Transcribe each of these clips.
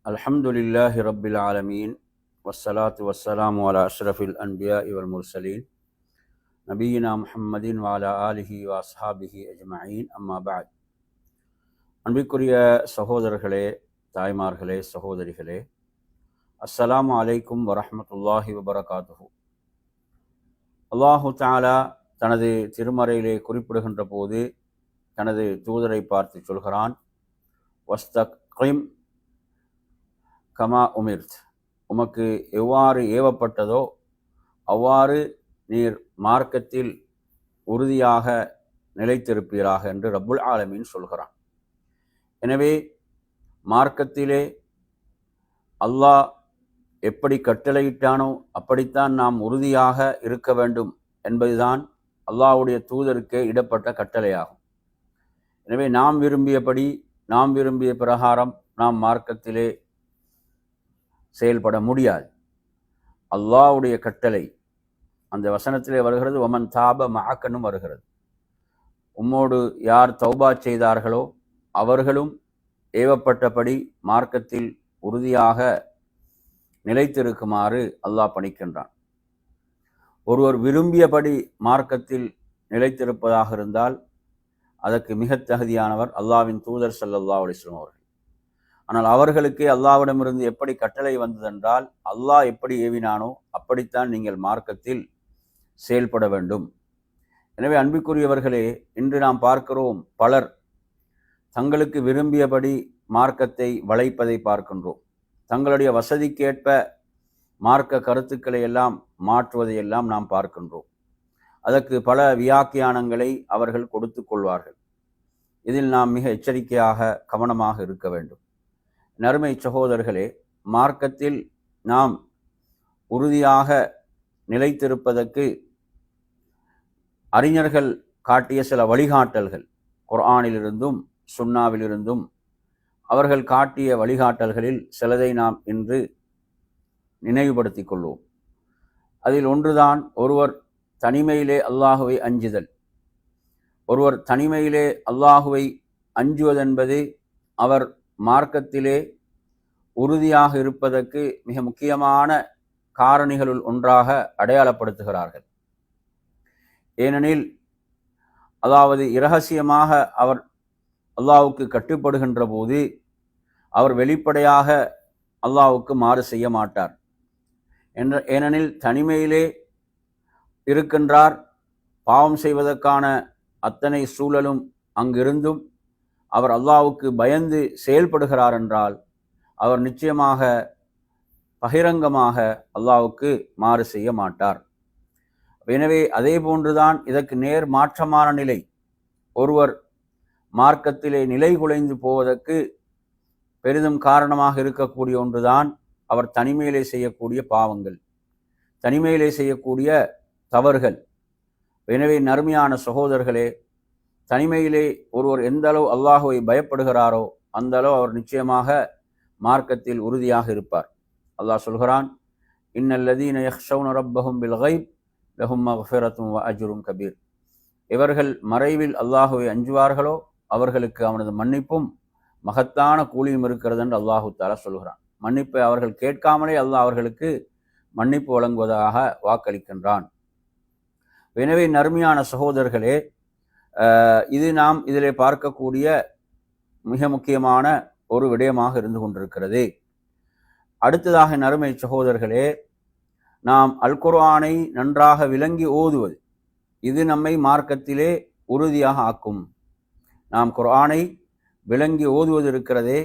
அல்ஹம்துலில்லாஹி ரப்பில் ஆலமீன் வஸ்ஸலாத்து வஸ்ஸலாமு அலா அஷ்ரஃபில் அன்பியாஇ வல் முர்சலீன் நபியினா முஹம்மதின் வ அலா ஆலிஹி வ அஸ்ஹாபிஹி அஜ்மஈன் அம்மா பஅத். அன்பிற்குரிய சகோதரர்களே, தாய்மார்களே, சகோதரிகளே, அஸ்ஸலாமு அலைக்கும் வரஹ்மத்துல்லாஹி வபரகாத்துஹு. அல்லாஹு தஆலா தனது திருமறையிலே குறிப்பிடுகின்ற போது தனது தூதரை பார்த்து சொல்கிறான், வஸ்தக்இம் கமா உமிர்த், உமக்கு எவ்வாறு ஏவப்பட்டதோ அவ்வாறு நீர் மார்க்கத்தில் உறுதியாக நிலைத்திருப்பீராக என்று ரப்புல் ஆலமீன் சொல்கிறான். எனவே மார்க்கத்திலே அல்லாஹ் எப்படி கட்டளையிட்டானோ அப்படித்தான் நாம் உறுதியாக இருக்க வேண்டும் என்பதுதான் அல்லாஹ்வுடைய தூதருக்கே இடப்பட்ட கட்டளையாகும். எனவே நாம் விரும்பியபடி, நாம் விரும்பிய பிரகாரம் நாம் மார்க்கத்திலே செயல்பட முடியாது. அல்லாஹ்வுடைய கட்டளை அந்த வசனத்திலே வருகிறது, வமன் தாப மஅக்கனும் வருகிறது. உம்மோடு யார் தௌபா செய்தார்களோ அவர்களும் ஏவப்பட்டபடி மார்க்கத்தில் உறுதியாக நிலைத்திருக்குமாறு அல்லாஹ் பணிக்கின்றான். ஒருவர் விரும்பியபடி மார்க்கத்தில் நிலைத்திருப்பதாக இருந்தால் அதற்கு மிக தகுதியானவர் அல்லாஹ்வின் தூதர் ஸல்லல்லாஹு அலைஹி வஸல்லம் அவர்கள். ஆனால் அவர்களுக்கு அல்லாஹ்விடமிருந்து எப்படி கட்டளை வந்ததென்றால், அல்லாஹ் எப்படி ஏவினானோ அப்படித்தான் நீங்கள் மார்க்கத்தில் செயல்பட வேண்டும். எனவே அன்பிற்குரியவர்களே, இன்று நாம் பார்க்கிறோம், பலர் தங்களுக்கு விரும்பியபடி மார்க்கத்தை வளைப்பதை பார்க்கின்றோம். தங்களுடைய வசதிக்கேற்ப மார்க்க கருத்துக்களை எல்லாம் மாற்றுவதையெல்லாம் நாம் பார்க்கின்றோம். அதற்கு பல வியாக்கியானங்களை அவர்கள் கொடுத்து கொள்வார்கள். இதில் நாம் மிக எச்சரிக்கையாக கவனமாக இருக்க வேண்டும். நறுமை சகோதரர்களே, மார்க்கத்தில் நாம் உறுதியாக நிலைத்திருப்பதற்கு அறிஞர்கள் காட்டிய சில வழிகாட்டல்கள், குர்ஆனிலிருந்தும் சுன்னாவிலிருந்தும் அவர்கள் காட்டிய வழிகாட்டல்களில் சிலதை நாம் இன்று நினைவுபடுத்திக் கொள்வோம். அதில் ஒன்றுதான் ஒருவர் தனிமையிலே அல்லாஹுவை அஞ்சுதல். ஒருவர் தனிமையிலே அல்லாஹுவை அஞ்சுவதென்பது அவர் மார்க்கத்திலே உறுதியாக இருப்பதற்கு மிக முக்கியமான காரணிகளுள் ஒன்றாக அடையாளப்படுத்துகிறார்கள். ஏனெனில் அதாவது இரகசியமாக அவர் அல்லாஹ்வுக்கு கட்டுப்படுகின்ற போது அவர் வெளிப்படையாக அல்லாஹ்வுக்கு மாறு செய்ய மாட்டார். ஏனெனில் தனிமையிலே இருக்கின்றார். பாவம் செய்வதற்கான அத்தனை சூழலும் அங்கிருந்தும் அவர் அல்லாஹ்வுக்கு பயந்து செயல்படுகிறார் என்றால் அவர் நிச்சயமாக பகிரங்கமாக அல்லாஹ்வுக்கு மாறு செய்ய மாட்டார். எனவே அதே போன்றுதான் இதற்கு நேர் மாற்றமான நிலை. ஒருவர் மார்க்கத்திலே நிலை குலைந்து போவதற்கு பெரிதும் காரணமாக இருக்கக்கூடிய ஒன்றுதான் அவர் தனிமையிலே செய்யக்கூடிய பாவங்கள், தனிமையிலே செய்யக்கூடிய தவறுகள். எனவே நறுமையான சகோதரர்களே, தனிமையிலே ஒருவர் எந்த அளவு அல்லாஹுவை பயப்படுகிறாரோ அந்த அளவு அவர் நிச்சயமாக மார்க்கத்தில் உறுதியாக இருப்பார். அல்லாஹ் சொல்கிறான், இன்னல்லதீன யக்ஷௌன ரப்பஹும் பில் கைப் லஹும் மக்ஃபிரத்தும் வ அஜ்ரும் கபீர். இவர்கள் மறைவில் அல்லாஹுவை அஞ்சுவார்களோ அவர்களுக்கு அவனது மன்னிப்பும் மகத்தான கூலியும் இருக்கிறது என்று அல்லாஹு தஆலா சொல்கிறான். மன்னிப்பை அவர்கள் கேட்காமலே அல்லாஹ் அவர்களுக்கு மன்னிப்பு வழங்குவதாக வாக்களிக்கின்றான். எனவே நறுமையான சகோதரர்களே, இது நாம் இதிலே பார்க்கக்கூடிய மிக முக்கியமான ஒரு விடயமாக இருந்து கொண்டிருக்கிறது. அடுத்ததாக நறுமை சகோதரர்களே, நாம் அல் குர்ஆனை நன்றாக விளங்கி ஓதுவது, இது நம்மை மார்க்கத்திலே உறுதியாக ஆக்கும். நாம் குர்ஆனை விளங்கி ஓதுவது இருக்கிறதே,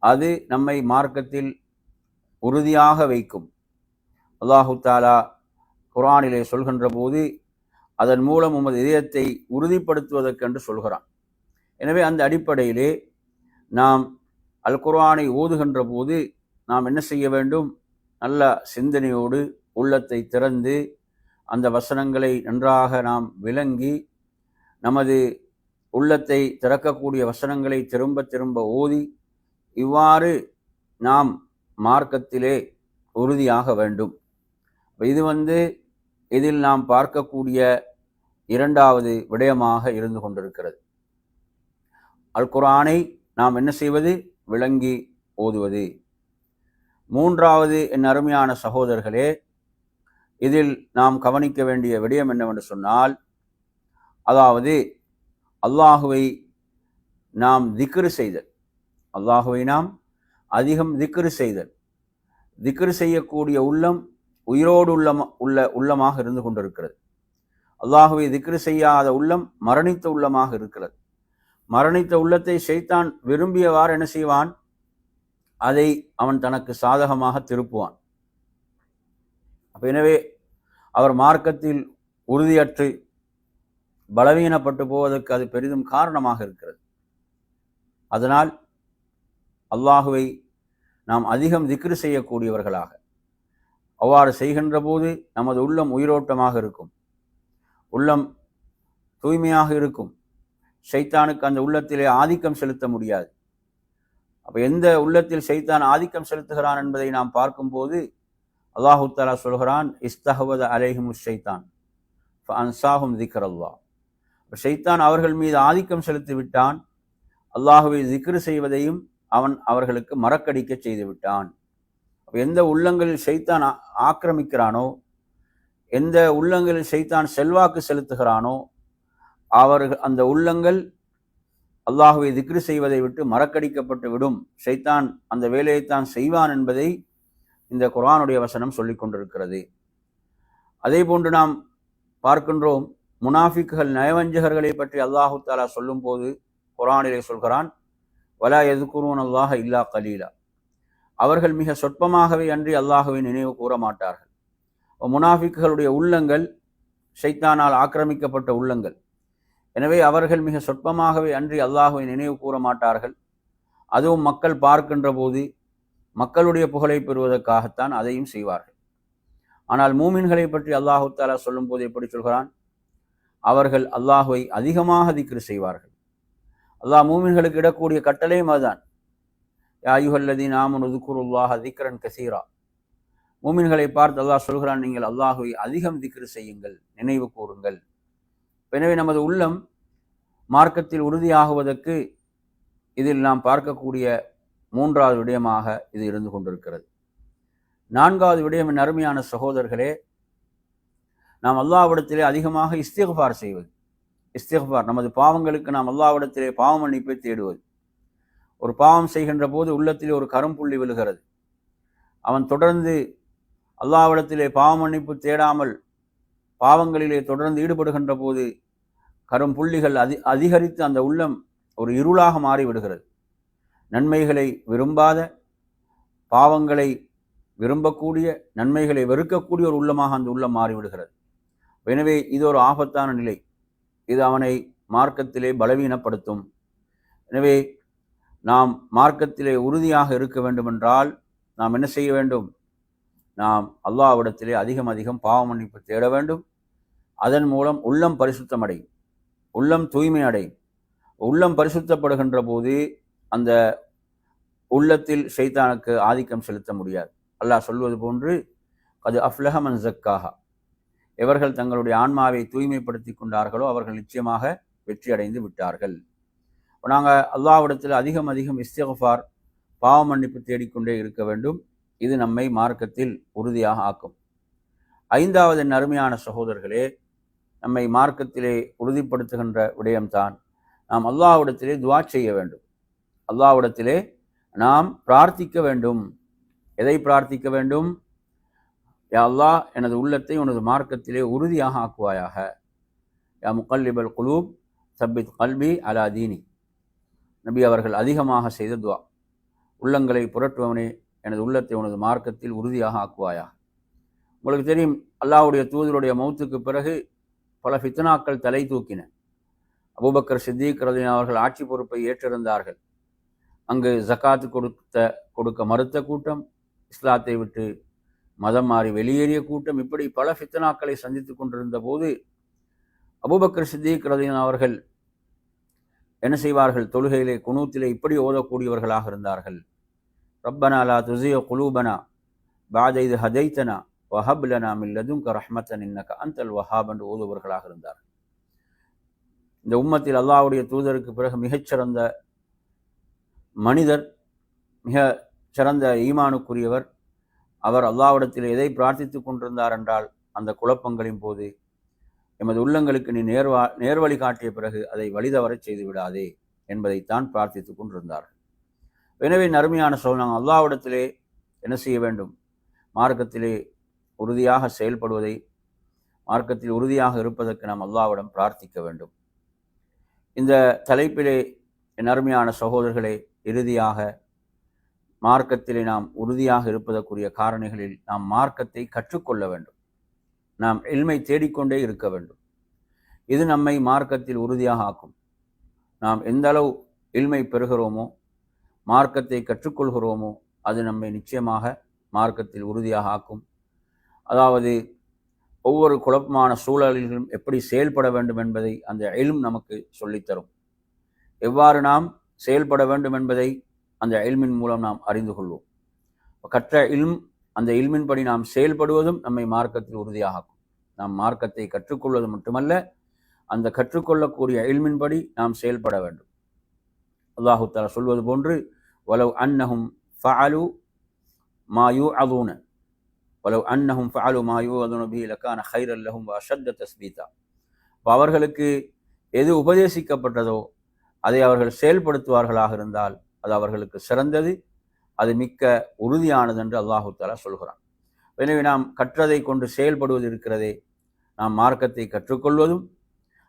அது நம்மை மார்க்கத்தில் உறுதியாக வைக்கும். அல்லாஹு தஆலா குர்ஆனிலே சொல்கின்ற போது அதன் மூலம் உமது இதயத்தை உறுதிப்படுத்துவதற்கென்று சொல்கிறான். எனவே அந்த அடிப்படையிலே நாம் அல் குர்ஆனை ஓதுகின்ற போது நாம் என்ன செய்ய வேண்டும்? நல்ல சிந்தனையோடு உள்ளத்தை திறந்து அந்த வசனங்களை நன்றாக நாம் விளங்கி நமது உள்ளத்தை திறக்கக்கூடிய வசனங்களை திரும்ப திரும்ப ஓதி இவ்வாறு நாம் மார்க்கத்திலே உறுதியாக வேண்டும். இது இதில் நாம் பார்க்கக்கூடிய இரண்டாவது விடயமாக இருந்து கொண்டிருக்கிறது. அல் குர்ஆனை நாம் என்ன செய்வது? விளங்கி ஓதுவது. மூன்றாவது என் அருமையான சகோதரர்களே, இதில் நாம் கவனிக்க வேண்டிய விடயம் என்னவென்று சொன்னால், அதாவது அல்லாஹுவை நாம் திக்ரு செய்தல், அல்லாஹுவை நாம் அதிகம் திக்ரு செய்தல். திக்ரு செய்யக்கூடிய உள்ளம் உயிரோடு உள்ளமாக இருந்து கொண்டிருக்கிறது. அல்லாஹுவை திக்ரு செய்யாத உள்ளம் மரணித்த உள்ளமாக இருக்கிறது. மரணித்த உள்ளத்தை ஷைத்தான் விரும்பியவாறு என்ன செய்வான்? அதை அவன் தனக்கு சாதகமாக திருப்புவான். எனவே அவர் மார்க்கத்தில் உறுதியற்று பலவீனப்பட்டு போவதற்கு அது பெரிதும் காரணமாக இருக்கிறது. அதனால் அல்லாஹுவை நாம் அதிகம் திக்ரு செய்யக்கூடியவர்களாக, அவ்வாறு செய்கின்ற போது நமது உள்ளம் உயிரோட்டமாக இருக்கும், உள்ளம் தூய்மையாக இருக்கும். ஷைத்தானுக்கு அந்த உள்ளத்திலே ஆதிக்கம் செலுத்த முடியாது. அப்போ எந்த உள்ளத்தில் ஷைத்தான் ஆதிக்கம் செலுத்துகிறான் என்பதை நாம் பார்க்கும்போது அல்லாஹு தஆலா சொல்கிறான், இஸ்தஹவத அலைஹிமு ஷைத்தான் ஃபஅன்சாஹும் திக்ரல்லாஹ். ஷைத்தான் அவர்கள் மீது ஆதிக்கம் செலுத்தி விட்டான். அல்லாஹுவை திக்ரு செய்வதையும் அவன் அவர்களுக்கு மறக்கடிக்க செய்து விட்டான். எந்த உள்ளங்களில் ஷைத்தான் ஆக்கிரமிக்கிறானோ, எந்த உள்ளங்களில் ஷைத்தான் செல்வாக்கு செலுத்துகிறானோ, அந்த உள்ளங்கள் அல்லாஹுவை திக்ரு செய்வதை விட்டு மறக்கடிக்கப்பட்டு விடும். ஷைத்தான் அந்த வேலையைத்தான் செய்வான் என்பதை இந்த குர்ஆனுடைய வசனம் சொல்லிக் கொண்டிருக்கிறது. அதே போன்று நாம் பார்க்கின்றோம், முனாஃபிக்குகள், நயவஞ்சகர்களை பற்றி அல்லாஹு தஆலா சொல்லும் போது குர்ஆனிலே சொல்கிறான், வலா யذ்குரூன அல்லாஹ இல்லா கலீலா. அவர்கள் மிக சொற்பமாகவே அன்றி அல்லாஹுவை நினைவு கூற மாட்டார்கள். முனாஃபிக்குகளுடைய உள்ளங்கள் ஷைத்தானால் ஆக்கிரமிக்கப்பட்ட உள்ளங்கள். எனவே அவர்கள் மிக சொற்பமாகவே அன்றி அல்லாஹுவை நினைவு கூற மாட்டார்கள். அதுவும் மக்கள் பார்க்கின்ற போது மக்களுடைய புகழை பெறுவதற்காகத்தான் அதையும் செய்வார்கள். ஆனால் மூமின்களை பற்றி அல்லாஹு தஆலா சொல்லும் போது எப்படி சொல்கிறான்? அவர்கள் அல்லாஹுவை அதிகமாக திக்ரு செய்வார்கள். அல்லாஹ் மூமின்களுக்கு இடக்கூடிய கட்டளையும் அதுதான். யா அய்யுஹல்லதீன ஆமனு உத்குருல்லாஹ திக்ரன் கஸீரா. மூமின்களை பார்த்து அல்லாஹ் சொல்கிறான், நீங்கள் அல்லாஹுவை அதிகம் திக்ரு செய்யுங்கள், நினைவு கூறுங்கள். எனவே நமது உள்ளம் மார்க்கத்தில் உறுதியாகுவதற்கு இதில் நாம் பார்க்கக்கூடிய மூன்றாவது விடயமாக இது இருந்து கொண்டிருக்கிறது. நான்காவது விடயம், என் அருமையான சகோதரர்களே, நாம் அல்லாஹ்விடத்திலே அதிகமாக இஸ்திக்ஃபார் செய்வது. இஸ்திக்ஃபார், நமது பாவங்களுக்கு நாம் அல்லாஹ்விடத்திலே பாவ மன்னிப்பை தேடுவது. ஒரு பாவம் செய்கின்ற போது உள்ளத்திலே ஒரு கரும்புள்ளி விழுகிறது. அவன் தொடர்ந்து அல்லாஹ்விடத்திலே பாவ மன்னிப்பு தேடாமல் பாவங்களிலே தொடர்ந்து ஈடுபடுகின்ற போது கரும்புள்ளிகள் அதிகரித்து அந்த உள்ளம் ஒரு இருளாக மாறிவிடுகிறது. நன்மைகளை விரும்பாத, பாவங்களை விரும்பக்கூடிய, நன்மைகளை வெறுக்கக்கூடிய ஒரு உள்ளமாக அந்த உள்ளம் மாறிவிடுகிறது. எனவே இது ஒரு ஆபத்தான நிலை. இது அவனை மார்க்கத்திலே பலவீனப்படுத்தும். எனவே நாம் மார்க்கத்திலே உறுதியாக இருக்க வேண்டுமென்றால் நாம் என்ன செய்ய வேண்டும்? நாம் அல்லாஹ்விடத்திலே அதிகம் அதிகம் பாவ மன்னிப்பு தேட வேண்டும். அதன் மூலம் உள்ளம் பரிசுத்தம் அடையும், உள்ளம் தூய்மை அடையும். உள்ளம் பரிசுத்தப்படுகின்ற போது அந்த உள்ளத்தில் ஷைத்தானுக்கு ஆதிக்கம் செலுத்த முடியாது. அல்லாஹ் சொல்வது போன்று, அது அஃப்லஹ மன் ஸக்காஹா, எவர்கள் தங்களுடைய ஆன்மாவை தூய்மைப்படுத்தி கொண்டார்களோ அவர்கள் நிச்சயமாக வெற்றி அடைந்து விட்டார்கள். நாங்கள் அல்லாஹ்விடத்தில் அதிகம் அதிகம் இஸ்திக்ஃபார், பாவ மன்னிப்பு தேடிக்கொண்டே இருக்க வேண்டும். இது நம்மை மார்க்கத்தில் உறுதியாக ஆக்கும். ஐந்தாவது அருமையான சகோதரர்களே, நம்மை மார்க்கத்திலே உறுதிப்படுத்துகின்ற விடயம்தான், நாம் அல்லாஹ்விடத்திலே துஆ செய்ய வேண்டும். அல்லாஹ்விடத்திலே நாம் பிரார்த்திக்க வேண்டும். எதை பிரார்த்திக்க வேண்டும்? யா அல்லாஹ், எனது உள்ளத்தை உனது மார்க்கத்திலே உறுதியாக ஆக்குவாயாக. யா முகல்லிபல் குலூப் சப்பித் கல்பி அலா தீனி. நபி அவர்கள் அதிகமாக செய்த துஆ. உள்ளங்களை புரட்டுவனே, எனது உள்ளத்தை உனது மார்க்கத்தில் உறுதியாக ஆக்குவாயாக. உங்களுக்கு தெரியும், அல்லாஹ்வுடைய தூதருடைய மௌத்துக்கு பிறகு பல ஃபித்னாக்கள் தலை தூக்கின. அபூபக்கர் சித்தீக் ரலியல்லாஹு அவர்கள் ஆட்சி பொறுப்பை ஏற்றிருந்தார்கள். அங்கு ஜகாத்து கொடுக்க மறுத்த கூட்டம், இஸ்லாத்தை விட்டு மதம் மாறி வெளியேறிய கூட்டம், இப்படி பல ஃபித்னாக்களை சந்தித்து கொண்டிருந்த போது அபூபக்கர் சித்தீக் ரலியல்லாஹு அவர்கள் என்ன செய்வார்கள்? தொழுகையிலே குனூத்திலே இப்படி ஓதக்கூடியவர்களாக இருந்தார்கள். ரப்பனா லா துஸிக் குலூபனா பஅத இத் ஹதைதனா வஹப் லனா மின் லதுன்க ரஹ்மத்தன் இன்னக அன்தல் வஹ்ஹாப் என்று ஓதுவர்களாக இருந்தார்கள். இந்த உம்மத்தில் அல்லாஹ்வுடைய தூதருக்கு பிறகு மிகச்சிறந்த மனிதர், மிக சிறந்த ஈமானுக்குரியவர் அவர் அல்லாஹ்விடத்தில் எதை பிரார்த்தித்து கொண்டிருந்தார் என்றால், அந்த குழப்பங்களின் போது எமது உள்ளங்களுக்கு நீ நேர்வழி காட்டிய பிறகு அதை வழிதவரச் செய்து விடாதே என்பதைத்தான் பிரார்த்தித்து கொண்டிருந்தார்கள். எனவே நறுமையான நாங்கள் அல்லாஹ்விடத்திலே என்ன செய்ய வேண்டும்? மார்க்கத்திலே உறுதியாக செயல்படுவதை, மார்க்கத்தில் உறுதியாக இருப்பதற்கு நாம் அல்லாஹ்விடம் பிரார்த்திக்க வேண்டும். இந்த தலைப்பிலே என் அருமையான சகோதரர்களே, இறுதியாக மார்க்கத்திலே நாம் உறுதியாக இருப்பதற்குரிய காரணிகளில் நாம் மார்க்கத்தை கற்றுக்கொள்ள வேண்டும். நாம் இல்மை தேடிக்கொண்டே இருக்க வேண்டும். இது நம்மை மார்க்கத்தில் உறுதியாக ஆக்கும். நாம் எந்த அளவு இல்மை பெறுகிறோமோ, மார்க்கத்தை கற்றுக்கொள்கிறோமோ, அது நம்மை நிச்சயமாக மார்க்கத்தில் உறுதியாக ஆக்கும். அதாவது ஒவ்வொரு குழப்பமான சூழலிலும் எப்படி செயல்பட வேண்டும் என்பதை அந்த இல்ம் நமக்கு சொல்லித்தரும். எவ்வாறு நாம் செயல்பட வேண்டும் என்பதை அந்த இல்மின் மூலம் நாம் அறிந்து கொள்வோம். கற்ற இல்ம், அந்த இல்மின்படி நாம் செயல்படுவதும் நம்மை மார்க்கத்தில் உறுதியாக ஆக்கும். நாம் மார்க்கத்தை கற்றுக்கொள்வது மட்டுமல்ல, அந்த கற்றுக்கொள்ளக்கூடிய இல்மின்படி நாம் செயல்பட வேண்டும். அல்லாஹு தஆலா சொல்வது போன்று, வலவ் அன்னஹும் ஃபஅலு மா யூஅதுன வலவ் அன்னஹும் ஃபஅலு மா யூஅதுன பிஹி லகான கைரன் லஹும் வ அஷத்த தஸ்பீதா. அவர்களுக்கு எது உபதேசிக்கப்பட்டதோ அதை அவர்கள் செயல்படுத்துவார்களாக இருந்தால் அது அவர்களுக்கு சிறந்தது, அது மிக்க உறுதியானது என்று அல்லாஹு தஆலா சொல்கிறான். எனவே நாம் கற்றதை கொண்டு செயல்படுவது இருக்கிறதே, நாம் மார்க்கத்தை கற்றுக்கொள்வதும்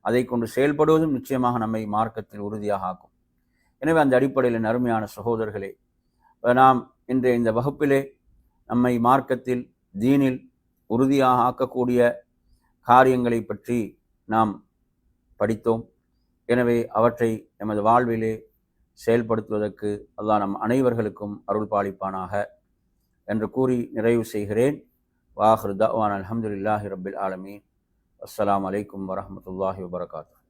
அதை கொண்டு செயல்படுவதும் நிச்சயமாக நம்மை மார்க்கத்தில் உறுதியாக ஆக்கும். எனவே அந்த அடிப்படையில் அருமையான சகோதரர்களே, நாம் இன்றைய இந்த வகுப்பிலே நம்மை மார்க்கத்தில், தீனில் உறுதியாக ஆக்கக்கூடிய காரியங்களை பற்றி நாம் படித்தோம். எனவே அவற்றை எமது வாழ்விலே செயல்படுத்துவதற்கு அல்லாஹ் நம் அனைவர்களுக்கும் அருள் பாலிப்பானாக என்று கூறி நிறைவு செய்கிறேன். வாஹிரு தஅவானா அல்ஹம்துலில்லாஹி ரப்பில் ஆலமீன். அஸ்ஸலாமு அலைக்கும் வரஹ்மத்துல்லாஹி வபரகாத்துஹு.